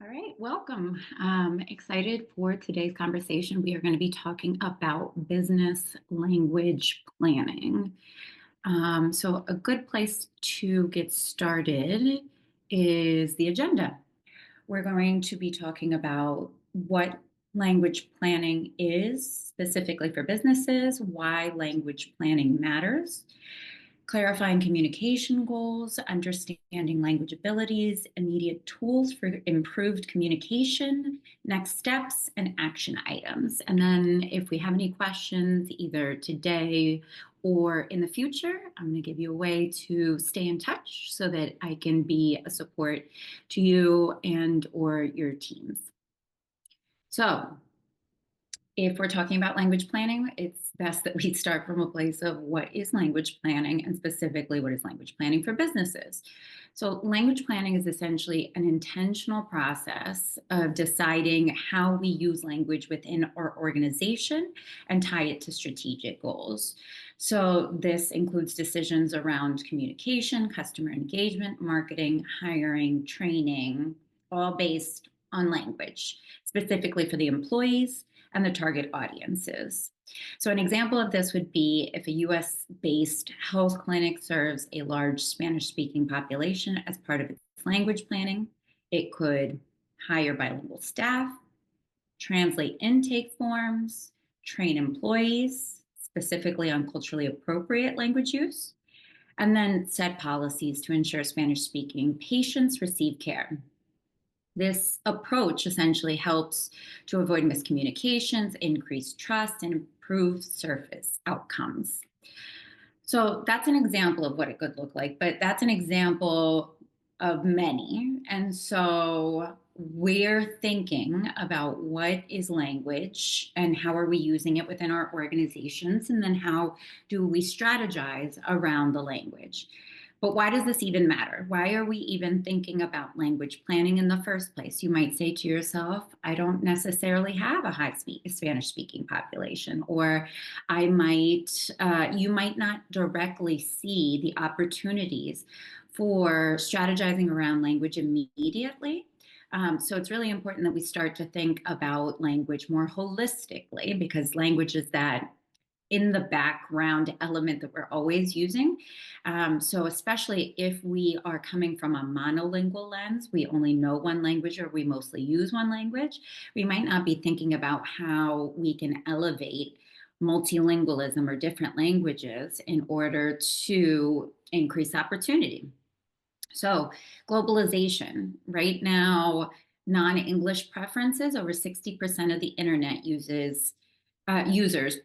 All right, welcome. Excited for today's conversation. We are going to be talking about business language planning. So, a good place to get started is the agenda. We're going to be talking about what language planning is specifically for businesses, why language planning matters, clarifying communication goals, understanding language abilities, immediate tools for improved communication, next steps, and action items. And then if we have any questions, either today or in the future, I'm going to give you a way to stay in touch so that I can be a support to you and or your teams. So if we're talking about language planning, it's best that we start from a place of what is language planning and specifically what is language planning for businesses. So, language planning is essentially an intentional process of deciding how we use language within our organization and tie it to strategic goals. So, this includes decisions around communication, customer engagement, marketing, hiring, training, all based on language, specifically for the employees and the target audiences. So, an example of this would be if a US based health clinic serves a large Spanish speaking population as part of its language planning, it could hire bilingual staff, translate intake forms, train employees specifically on culturally appropriate language use, and then set policies to ensure Spanish speaking patients receive care. This approach essentially helps to avoid miscommunications, increase trust, and improve service outcomes. So that's an example of what it could look like, but that's an example of many. And so we're thinking about what is language and how are we using it within our organizations, and then how do we strategize around the language. But why does this even matter? Why are we even thinking about language planning in the first place? You might say to yourself, I don't necessarily have a Spanish speaking population, or you might not directly see the opportunities for strategizing around language immediately. So it's really important that we start to think about language more holistically, because language is that in the background element that we're always using. So especially if we are coming from a monolingual lens, we only know one language or we mostly use one language, we might not be thinking about how we can elevate multilingualism or different languages in order to increase opportunity. So globalization, right now, non-English preferences, over 60% of the internet users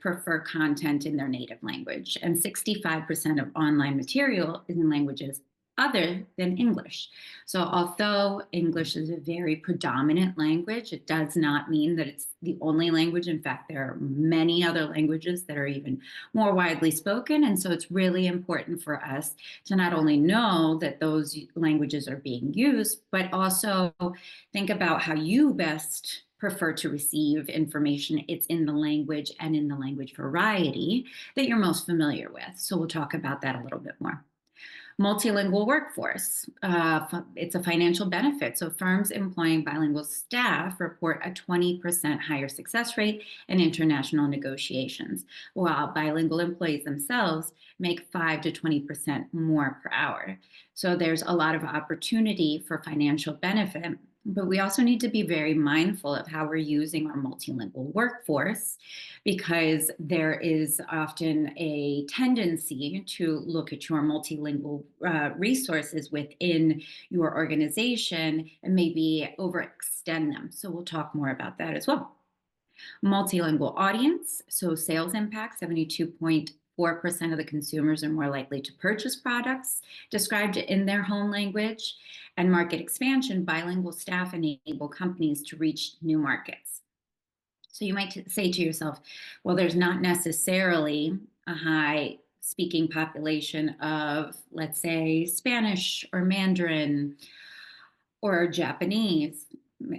prefer content in their native language, and 65% of online material is in languages other than English. So, although English is a very predominant language, it does not mean that it's the only language. In fact, there are many other languages that are even more widely spoken. And so, it's really important for us to not only know that those languages are being used, but also think about how you best prefer to receive information. It's in the language and in the language variety that you're most familiar with. So we'll talk about that a little bit more. Multilingual workforce. It's a financial benefit. So firms employing bilingual staff report a 20% higher success rate in international negotiations, while bilingual employees themselves make 5 to 20% more per hour. So there's a lot of opportunity for financial benefit. But we also need to be very mindful of how we're using our multilingual workforce, because there is often a tendency to look at your multilingual resources within your organization and maybe overextend them. So we'll talk more about that as well. Multilingual audience, so sales impact, 72.4% of the consumers are more likely to purchase products described in their home language. And market expansion, bilingual staff enable companies to reach new markets. So you might say to yourself, well, there's not necessarily a high speaking population of, let's say, Spanish or Mandarin or Japanese,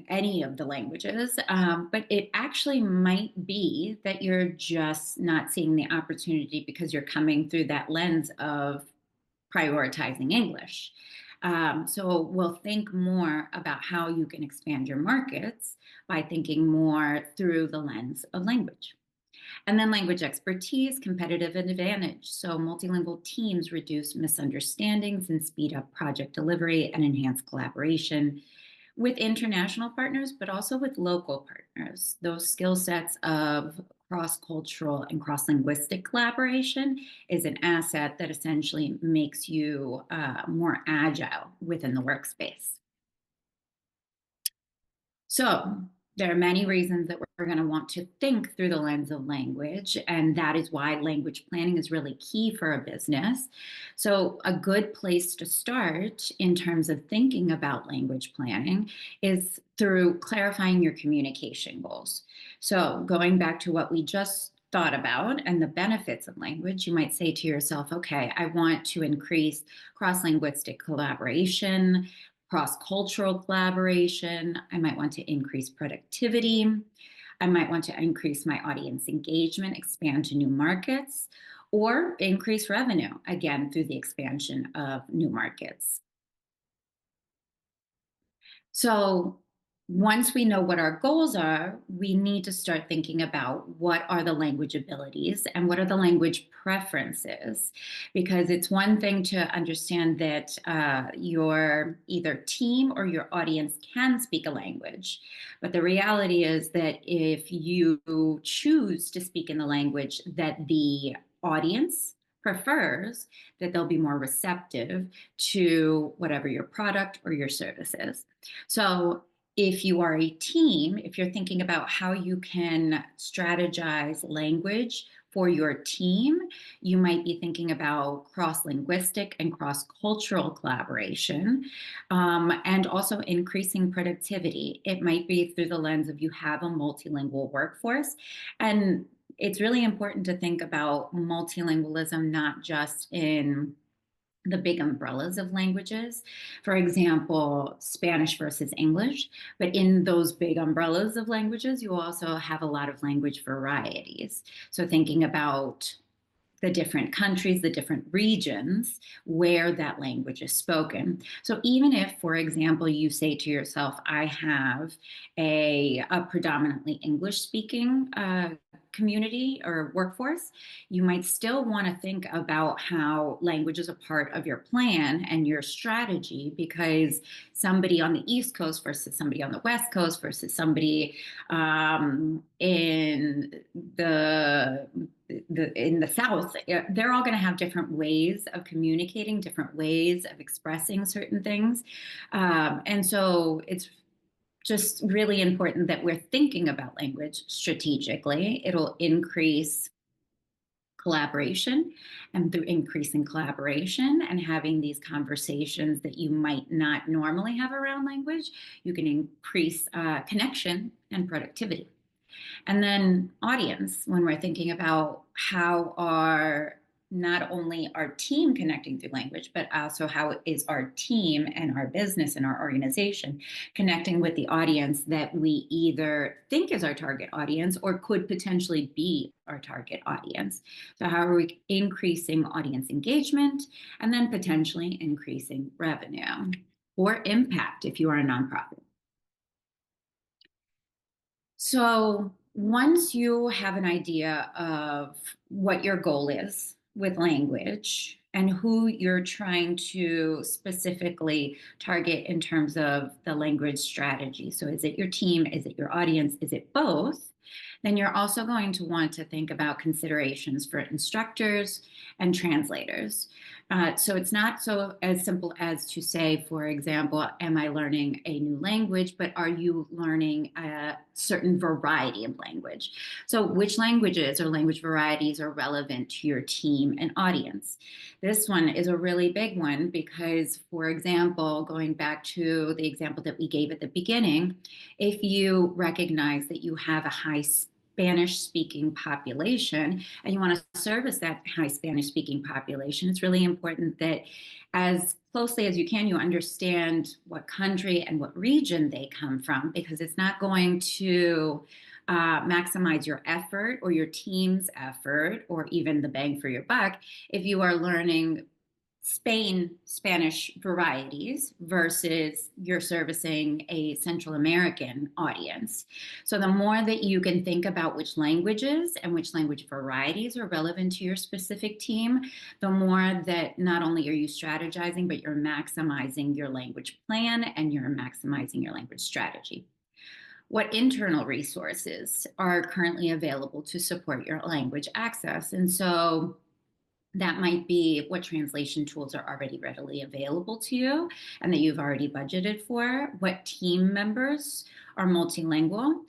any of the languages, but it actually might be that you're just not seeing the opportunity because you're coming through that lens of prioritizing English. So we'll think more about how you can expand your markets by thinking more through the lens of language. And then language expertise, competitive advantage. So multilingual teams reduce misunderstandings and speed up project delivery and enhance collaboration with international partners, but also with local partners. Those skill sets of cross cultural and cross linguistic collaboration is an asset that essentially makes you more agile within the workspace. So, there are many reasons that we're going to want to think through the lens of language, and that is why language planning is really key for a business. So, a good place to start in terms of thinking about language planning is through clarifying your communication goals. So, going back to what we just thought about and the benefits of language, you might say to yourself, okay, I want to increase cross linguistic collaboration, cross-cultural collaboration. I might want to increase productivity. I might want to increase my audience engagement, expand to new markets, or increase revenue, again, through the expansion of new markets. So once we know what our goals are, we need to start thinking about what are the language abilities and what are the language preferences. Because it's one thing to understand that your either team or your audience can speak a language. But the reality is that if you choose to speak in the language that the audience prefers, that they'll be more receptive to whatever your product or your service is. So, if you are a team, if you're thinking about how you can strategize language for your team, you might be thinking about cross linguistic and cross cultural collaboration, and also increasing productivity. It might be through the lens of you have a multilingual workforce. And it's really important to think about multilingualism not just in the big umbrellas of languages. For example, Spanish versus English. But in those big umbrellas of languages, you also have a lot of language varieties. So thinking about the different countries, the different regions where that language is spoken. So even if, for example, you say to yourself, I have a predominantly English speaking community or workforce, you might still want to think about how language is a part of your plan and your strategy, because somebody on the East Coast versus somebody on the West Coast versus somebody in the South, they're all going to have different ways of communicating, different ways of expressing certain things. And so it's just really important that we're thinking about language strategically. It'll increase collaboration, and through increasing collaboration and having these conversations that you might not normally have around language, you can increase connection and productivity. And then audience, when we're thinking about how are not only our team connecting through language, but also how is our team and our business and our organization connecting with the audience that we either think is our target audience or could potentially be our target audience. So how are we increasing audience engagement and then potentially increasing revenue or impact if you are a nonprofit? So once you have an idea of what your goal is with language and who you're trying to specifically target in terms of the language strategy, so is it your team, is it your audience, is it both? Then you're also going to want to think about considerations for instructors and translators. So it's not so as simple as to say, for example, am I learning a new language, but are you learning a certain variety of language? So which languages or language varieties are relevant to your team and audience? This one is a really big one because, for example, going back to the example that we gave at the beginning, if you recognize that you have a high Spanish speaking population and you want to service that high Spanish speaking population, it's really important that as closely as you can, you understand what country and what region they come from, because it's not going to maximize your effort or your team's effort or even the bang for your buck if you are learning Spain Spanish varieties versus you're servicing a Central American audience. So the more that you can think about which languages and which language varieties are relevant to your specific team, the more that not only are you strategizing, but you're maximizing your language plan and you're maximizing your language strategy. What internal resources are currently available to support your language access? And so that might be what translation tools are already readily available to you and that you've already budgeted for, what team members are multilingual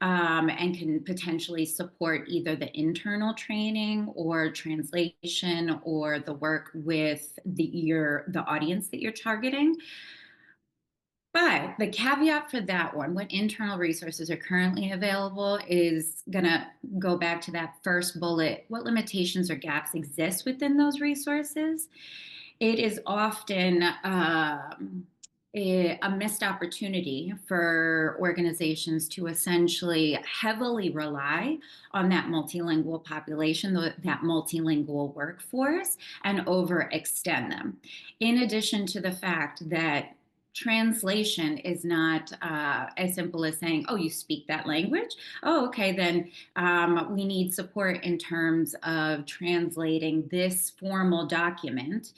and can potentially support either the internal training or translation or the work with the audience that you're targeting. But the caveat for that one, what internal resources are currently available, is going to go back to that first bullet. What limitations or gaps exist within those resources? It is often a missed opportunity for organizations to essentially heavily rely on that multilingual population, that multilingual workforce, and overextend them. In addition to the fact that translation is not as simple as saying, oh, you speak that language? Oh, okay, then we need support in terms of translating this formal document.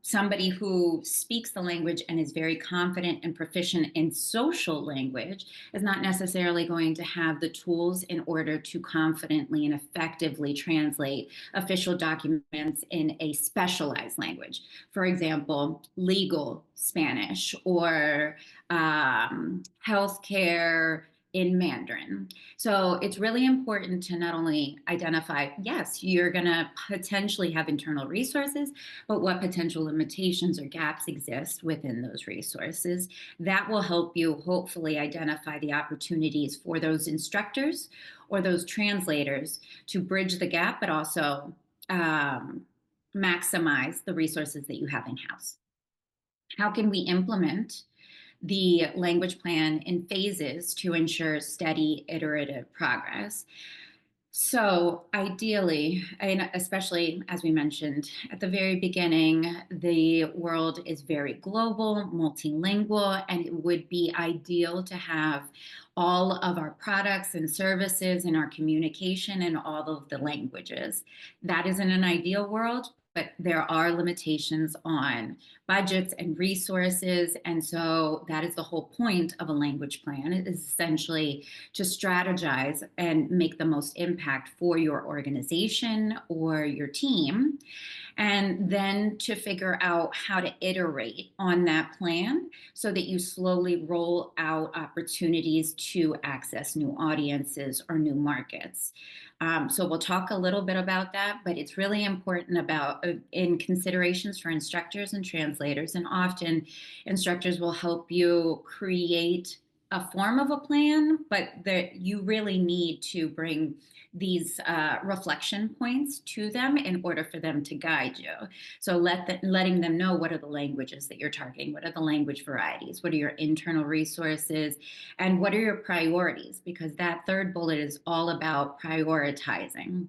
Somebody who speaks the language and is very confident and proficient in social language is not necessarily going to have the tools in order to confidently and effectively translate official documents in a specialized language. For example, legal Spanish or healthcare in Mandarin. So it's really important to not only identify, yes, you're going to potentially have internal resources, but what potential limitations or gaps exist within those resources. That will help you hopefully identify the opportunities for those instructors or those translators to bridge the gap, but also maximize the resources that you have in-house. How can we implement the language plan in phases to ensure steady iterative progress? So ideally, and especially as we mentioned at the very beginning, the world is very global, multilingual, and it would be ideal to have all of our products and services and our communication in all of the languages. That isn't an ideal world, but there are limitations on budgets and resources. And so that is the whole point of a language plan. It is essentially to strategize and make the most impact for your organization or your team, and then to figure out how to iterate on that plan so that you slowly roll out opportunities to access new audiences or new markets. So we'll talk a little bit about that, but it's really important about in considerations for instructors and translators. And often instructors will help you create a form of a plan, but that you really need to bring these reflection points to them in order for them to guide you. So letting them know what are the languages that you're targeting, what are the language varieties, what are your internal resources, and what are your priorities, because that third bullet is all about prioritizing.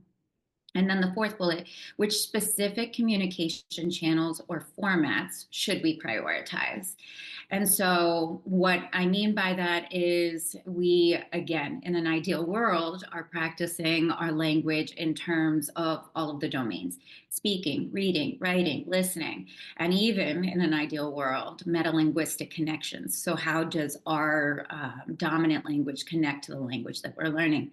And then the fourth bullet, which specific communication channels or formats should we prioritize? And so what I mean by that is we, again, in an ideal world, are practicing our language in terms of all of the domains: speaking, reading, writing, listening, and even in an ideal world, metalinguistic connections. So how does our dominant language connect to the language that we're learning?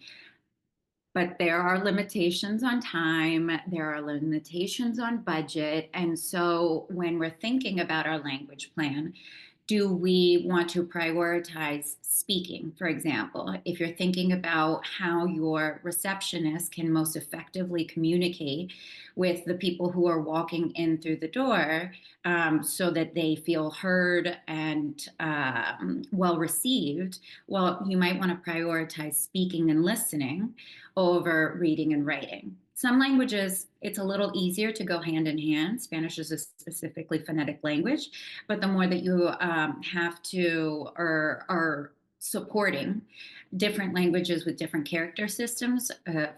But there are limitations on time, there are limitations on budget. And so when we're thinking about our language plan, do we want to prioritize speaking, for example? If you're thinking about how your receptionist can most effectively communicate with the people who are walking in through the door so that they feel heard and well received, well, you might want to prioritize speaking and listening over reading and writing. Some languages, it's a little easier to go hand in hand. Spanish is a specifically phonetic language, but the more that you have to or are supporting different languages with different character systems,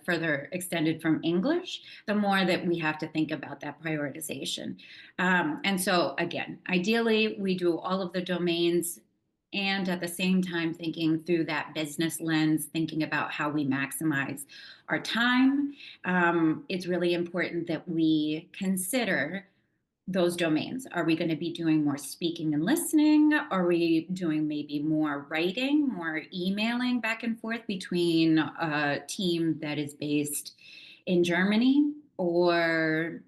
further extended from English, the more that we have to think about that prioritization. And so, again, ideally, we do all of the domains and at the same time thinking through that business lens, thinking about how we maximize our time. It's really important that we consider those domains. Are we going to be doing more speaking and listening? Are we doing maybe more writing, more emailing back and forth between a team that is based in Germany, or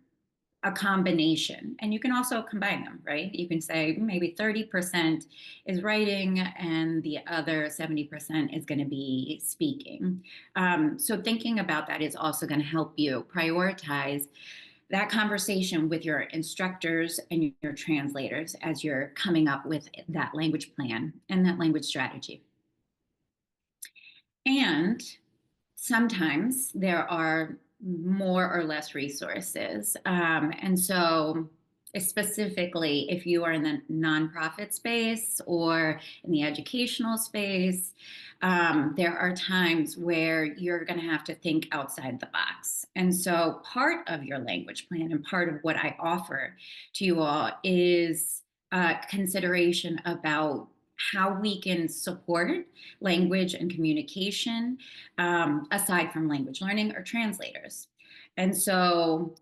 a combination? And you can also combine them, right? You can say maybe 30% is writing and the other 70% is going to be speaking. So thinking about that is also going to help you prioritize that conversation with your instructors and your translators as you're coming up with that language plan and that language strategy. And sometimes there are more or less resources. And so, specifically, if you are in the nonprofit space or in the educational space, there are times where you're going to have to think outside the box. And so, part of your language plan and part of what I offer to you all is consideration about how we can support language and communication, aside from language learning or translators. And so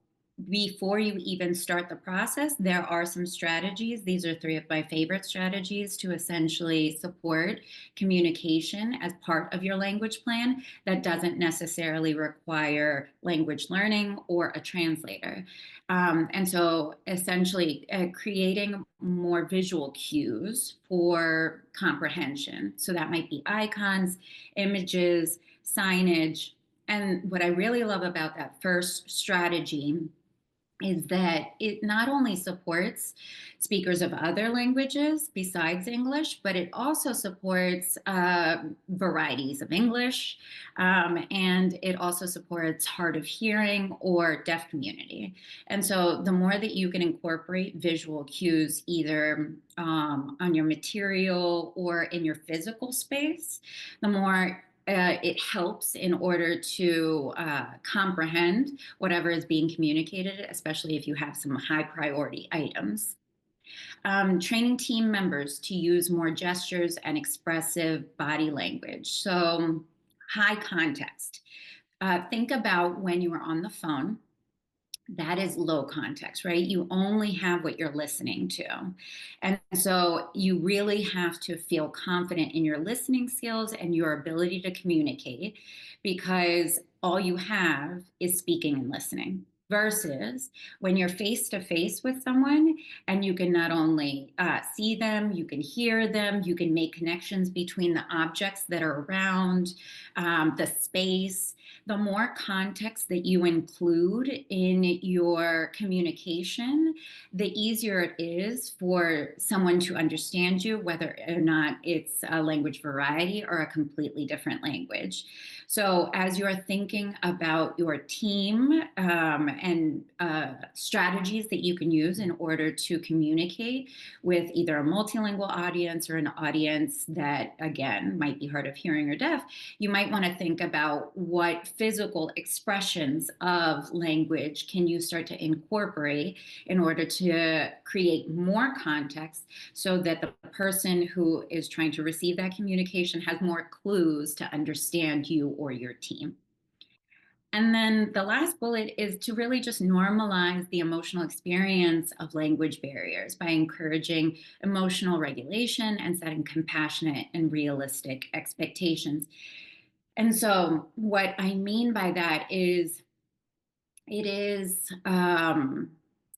before you even start the process, there are some strategies. These are three of my favorite strategies to essentially support communication as part of your language plan that doesn't necessarily require language learning or a translator. And so essentially creating more visual cues for comprehension. So that might be icons, images, signage. And what I really love about that first strategy is that it not only supports speakers of other languages besides English, but it also supports varieties of English, and it also supports hard of hearing or deaf community. And so the more that you can incorporate visual cues either on your material or in your physical space, the more it helps in order to comprehend whatever is being communicated, especially if you have some high priority items. Training team members to use more gestures and expressive body language. So, high context. Think about when you are on the phone. That is low context, right? You only have what you're listening to. And so you really have to feel confident in your listening skills and your ability to communicate, because all you have is speaking and listening. Versus when you're face to face with someone and you can not only see them, you can hear them, you can make connections between the objects that are around, the space. The more context that you include in your communication, the easier it is for someone to understand you, whether or not it's a language variety or a completely different language. So, as you're thinking about your team and strategies that you can use in order to communicate with either a multilingual audience or an audience that, again, might be hard of hearing or deaf, you might want to think about what physical expressions of language can you start to incorporate in order to create more context so that the person who is trying to receive that communication has more clues to understand you or your team. And then the last bullet is to really just normalize the emotional experience of language barriers by encouraging emotional regulation and setting compassionate and realistic expectations. And so, what I mean by that is it is um,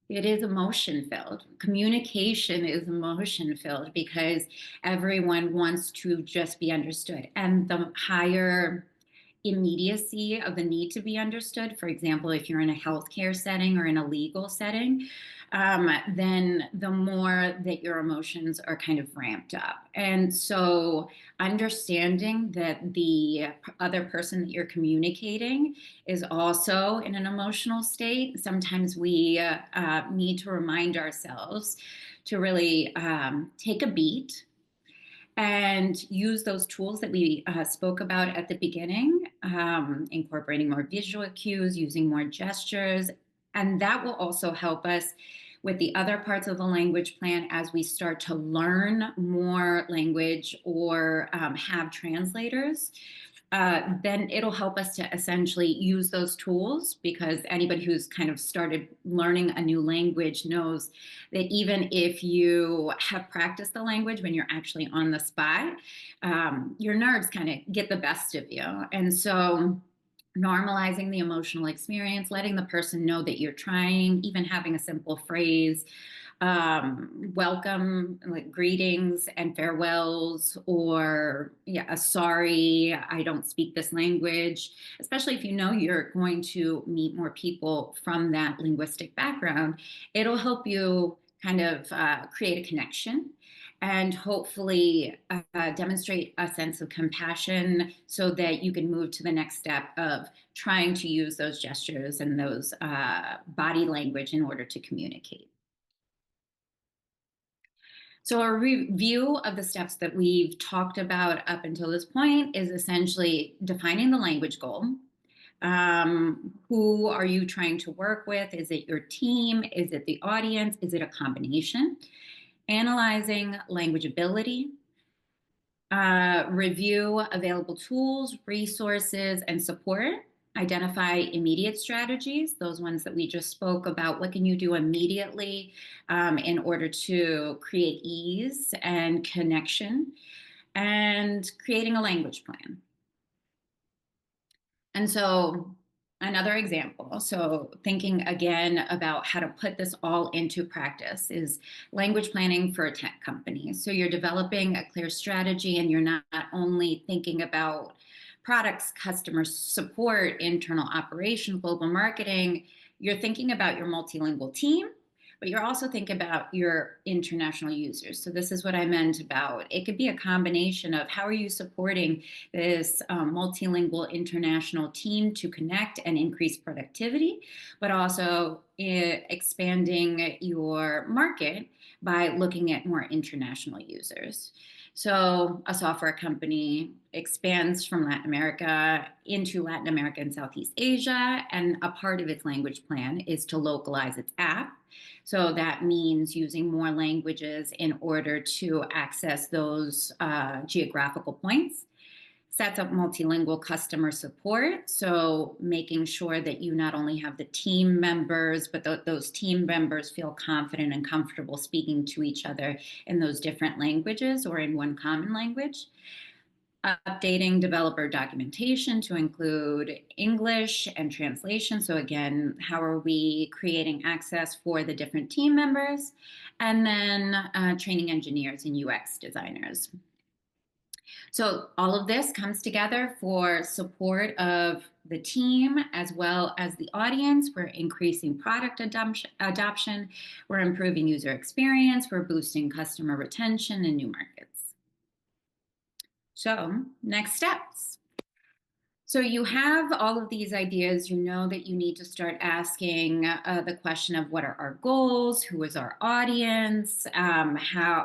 it is emotion filled. Communication is emotion filled because everyone wants to just be understood, and the higher immediacy of the need to be understood. For example, if you're in a healthcare setting or in a legal setting, then the more that your emotions are kind of ramped up. And so, understanding that the other person that you're communicating is also in an emotional state, sometimes we need to remind ourselves to really take a beat and use those tools that we spoke about at the beginning, incorporating more visual cues, using more gestures. And that will also help us with the other parts of the language plan as we start to learn more language or have translators. Then it'll help us to essentially use those tools, because anybody who's kind of started learning a new language knows that even if you have practiced the language, when you're actually on the spot, your nerves kind of get the best of you. And so normalizing the emotional experience, letting the person know that you're trying, even having a simple phrase, welcome, like greetings and farewells, or yeah, a sorry, I don't speak this language, especially if you know you're going to meet more people from that linguistic background. It'll help you kind of create a connection and hopefully demonstrate a sense of compassion so that you can move to the next step of trying to use those gestures and those body language in order to communicate. So a review of the steps that we've talked about up until this point is essentially defining the language goal. Who are you trying to work with? Is it your team? Is it the audience? Is it a combination? Analyzing language ability, review available tools, resources, and support. Identify immediate strategies, those ones that we just spoke about. What can you do immediately in order to create ease and connection? And creating a language plan. And so another example, so thinking again about how to put this all into practice, is language planning for a tech company. So you're developing a clear strategy, and you're not only thinking about products, customer support, internal operations, global marketing, you're thinking about your multilingual team, but you're also thinking about your international users. So this is what I meant about it could be a combination of how are you supporting this multilingual international team to connect and increase productivity, but also expanding your market by looking at more international users. So a software company expands from Latin America into Latin America and Southeast Asia, and a part of its language plan is to localize its app. So that means using more languages in order to access those geographical points. Sets up multilingual customer support. So making sure that you not only have the team members, but those team members feel confident and comfortable speaking to each other in those different languages or in one common language. Updating developer documentation to include English and translation. So again, how are we creating access for the different team members? And then training engineers and UX designers. So all of this comes together for support of the team as well as the audience. We're increasing product adoption. We're improving user experience. We're boosting customer retention in new markets. So next steps. So you have all of these ideas. You know that you need to start asking the question of what are our goals, who is our audience,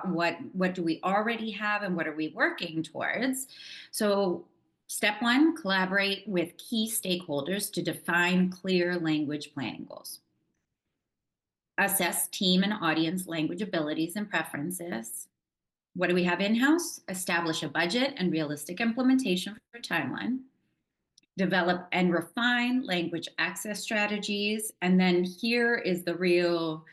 what do we already have, and what are we working towards. So step one, collaborate with key stakeholders to define clear language planning goals. Assess team and audience language abilities and preferences. What do we have in-house? Establish a budget and realistic implementation for timeline. Develop and refine language access strategies. And then here is the real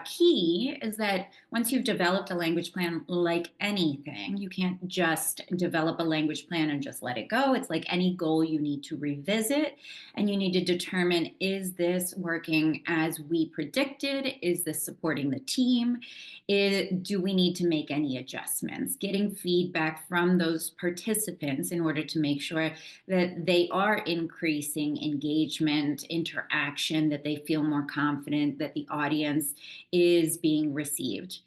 key, is that once you've developed a language plan, like anything, you can't just develop a language plan and just let it go. It's like any goal, you need to revisit and you need to determine, is this working as we predicted? Is this supporting the team? Do we need to make any adjustments? Getting feedback from those participants in order to make sure that they are increasing engagement, interaction, that they feel more confident, that the audience is being received.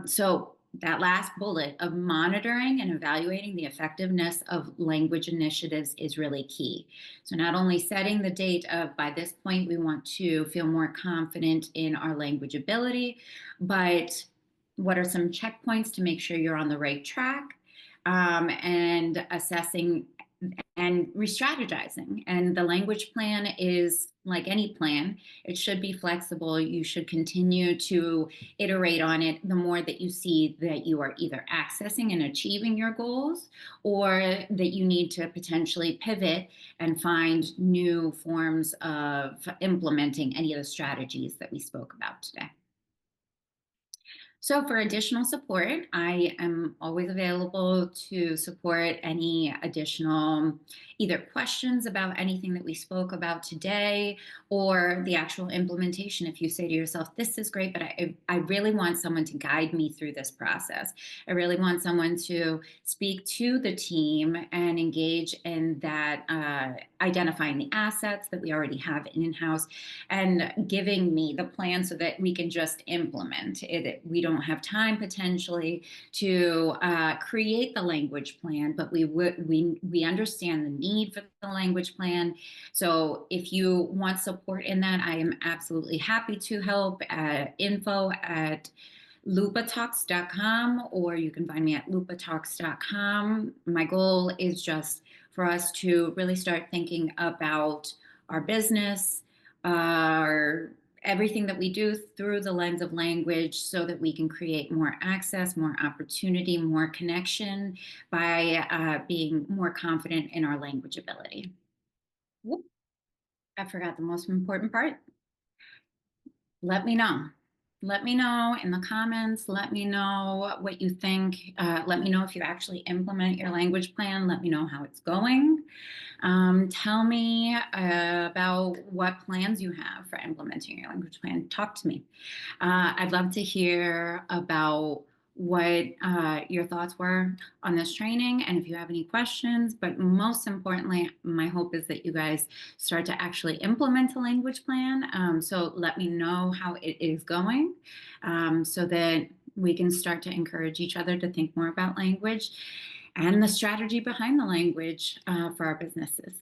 So that last bullet of monitoring and evaluating the effectiveness of language initiatives is really key. So not only setting the date of, by this point, we want to feel more confident in our language ability, but what are some checkpoints to make sure you're on the right track, and assessing and re-strategizing. And the language plan is like any plan, it should be flexible. You should continue to iterate on it the more that you see that you are either accessing and achieving your goals, or that you need to potentially pivot and find new forms of implementing any of the strategies that we spoke about today. So, for additional support, I am always available to support any additional either questions about anything that we spoke about today, or the actual implementation. If you say to yourself, this is great, but I really want someone to guide me through this process. I really want someone to speak to the team and engage in that, identifying the assets that we already have in house and giving me the plan so that we can just implement it. We don't have time potentially to create the language plan, but we understand the need for the language plan. So if you want support in that, I am absolutely happy to help. Info at lupatalks.com, or you can find me at lupatalks.com. My goal is just for us to really start thinking about our business, our everything that we do through the lens of language, so that we can create more access, more opportunity, more connection by being more confident in our language ability. Whoop, I forgot the most important part. Let me know. Let me know in the comments. Let me know what you think. Let me know if you actually implement your language plan. Let me know how it's going. Tell me about what plans you have for implementing your language plan. Talk to me. I'd love to hear about what your thoughts were on this training, and if you have any questions. But most importantly, my hope is that you guys start to actually implement a language plan. So let me know how it is going, so that we can start to encourage each other to think more about language and the strategy behind the language for our businesses.